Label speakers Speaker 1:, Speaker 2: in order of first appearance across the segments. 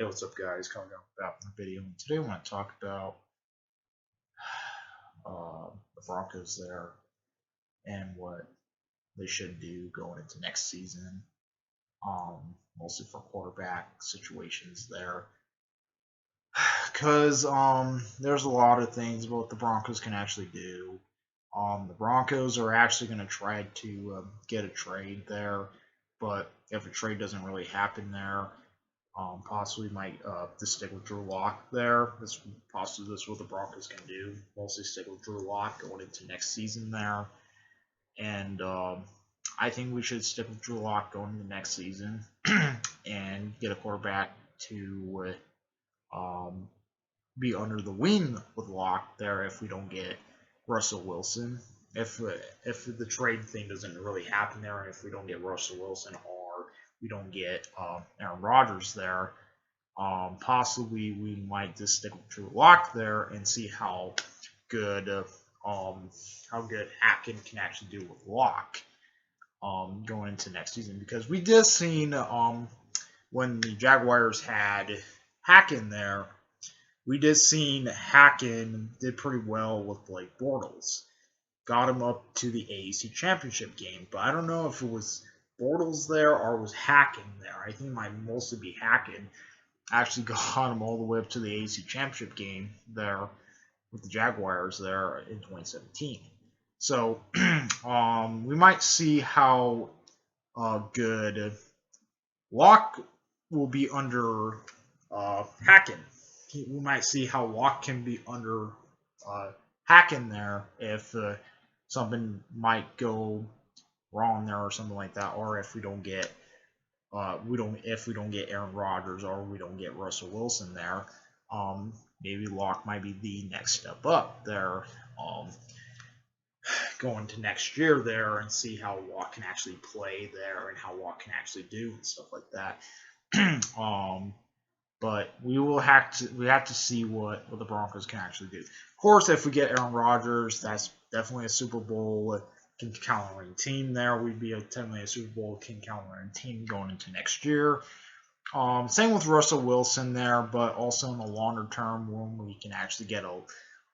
Speaker 1: Hey, what's up, guys? Coming up about the video. And today I want to talk about the Broncos there and what they should do going into next season. Mostly for quarterback situations there, because there's a lot of things what the Broncos can actually do. The Broncos are actually going to try to get a trade there, but if a trade doesn't really happen there, possibly might just stick with Drew Lock there. This possibly this is what the Broncos can do. Mostly stick with Drew Lock going into next season there, and I think we should stick with Drew Lock going into next season and get a quarterback to be under the wing with Lock there if we don't get Russell Wilson. If the trade thing doesn't really happen there, and if we don't get Russell Wilson or we don't get Aaron Rodgers there, possibly we might just stick with Drew Lock there and see how good Hacken can actually do with Lock going into next season, because we just seen when the Jaguars had Hacken there, we just seen Hacken did pretty well with like Bortles, got him up to the AAC championship game, but I don't know if it was Bortles there or was Hacken there. I think it might mostly be Hacken. Actually got him all the way up to the AAC championship game there with the Jaguars there in 2017. So we might see how good Locke will be under Hacken. We might see how Locke can be under Hacken there if something might go wrong there or something like that, or if we don't get get Aaron Rodgers or we don't get Russell Wilson there, maybe Locke might be the next step up there, going to next year there, and see how Locke can actually play there and how Locke can actually do and stuff like that. But we have to see what the Broncos can actually do. Of course, if we get Aaron Rodgers, that's definitely a Super Bowl can count on team there. We'd be definitely a Super Bowl can count on team going into next year. Same with Russell Wilson there, but also in the longer term when we can actually get a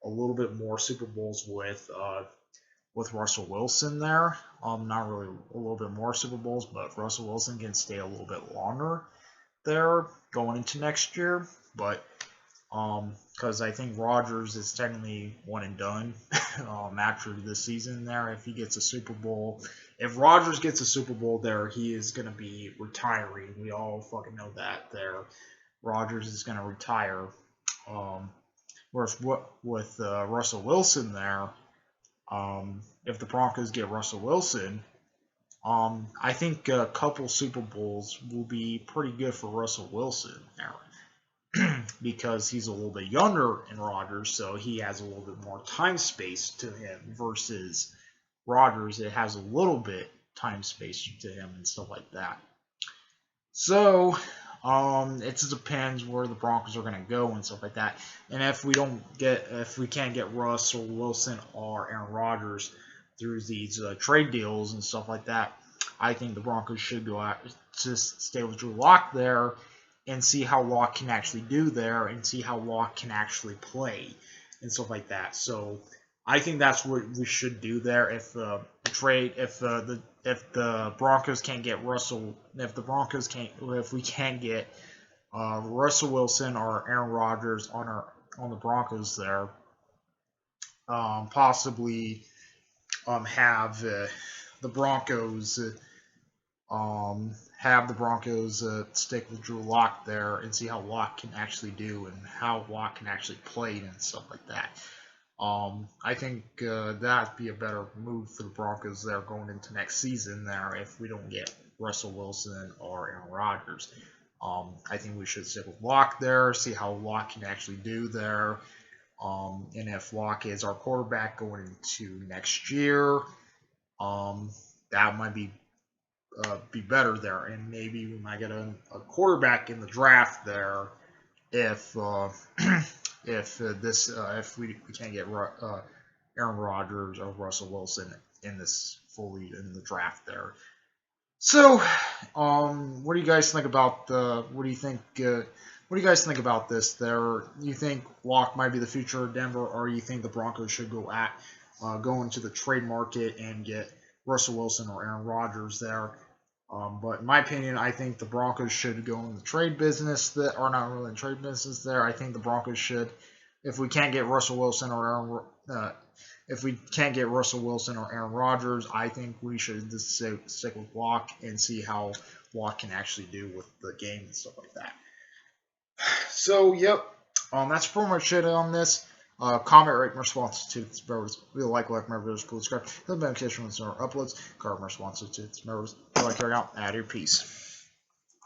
Speaker 1: little bit more Super Bowls with Russell Wilson there. Not really a little bit more Super Bowls, but if Russell Wilson can stay a little bit longer there going into next year, but because I think Rodgers is technically one and done after this season there. If he gets a Super Bowl, if Rodgers gets a Super Bowl there, he is going to be retiring. We all fucking know that there. Rodgers is going to retire. Whereas with Russell Wilson there, if the Broncos get Russell Wilson, I think a couple Super Bowls will be pretty good for Russell Wilson there, because he's a little bit younger than Rodgers, so he has a little bit more time space to him versus Rodgers. It has a little bit time space to him and stuff like that. So it just depends where the Broncos are going to go and stuff like that. And if we can't get Russell Wilson or Aaron Rodgers through these trade deals and stuff like that, I think the Broncos should go out, just stay with Drew Lock there and see how Lock can actually do there and see how Lock can actually play and stuff like that. So I think that's what we should do there. If the Broncos can't get if we can't get Russell Wilson or Aaron Rodgers on the Broncos there, possibly have the Broncos stick with Drew Lock there and see how Lock can actually do and how Lock can actually play and stuff like that. I think that'd be a better move for the Broncos there going into next season there if we don't get Russell Wilson or Aaron Rodgers. I think we should stick with Lock there, see how Lock can actually do there. And if Lock is our quarterback going into next year, that might be better there, and maybe we might get a quarterback in the draft there if if we can't get Aaron Rodgers or Russell Wilson in the draft there. So, what do you guys think about the? What do you think? What do you guys think about this? There, you think Locke might be the future of Denver, or you think the Broncos should go into the trade market and get Russell Wilson or Aaron Rodgers there? But in my opinion, I think the Broncos should go in the trade business. That are not really in trade business there. I think the Broncos should, if we can't get Russell Wilson or if we can't get Russell Wilson or Aaron Rodgers, I think we should just stick with Locke and see how Locke can actually do with the game and stuff like that. So, yep, that's pretty much it on this. Comment, rate, my responses to its members. If you like my videos, please subscribe. The notification when there are uploads. Comment, my responses to its members. If you like, carry out. Add your peace.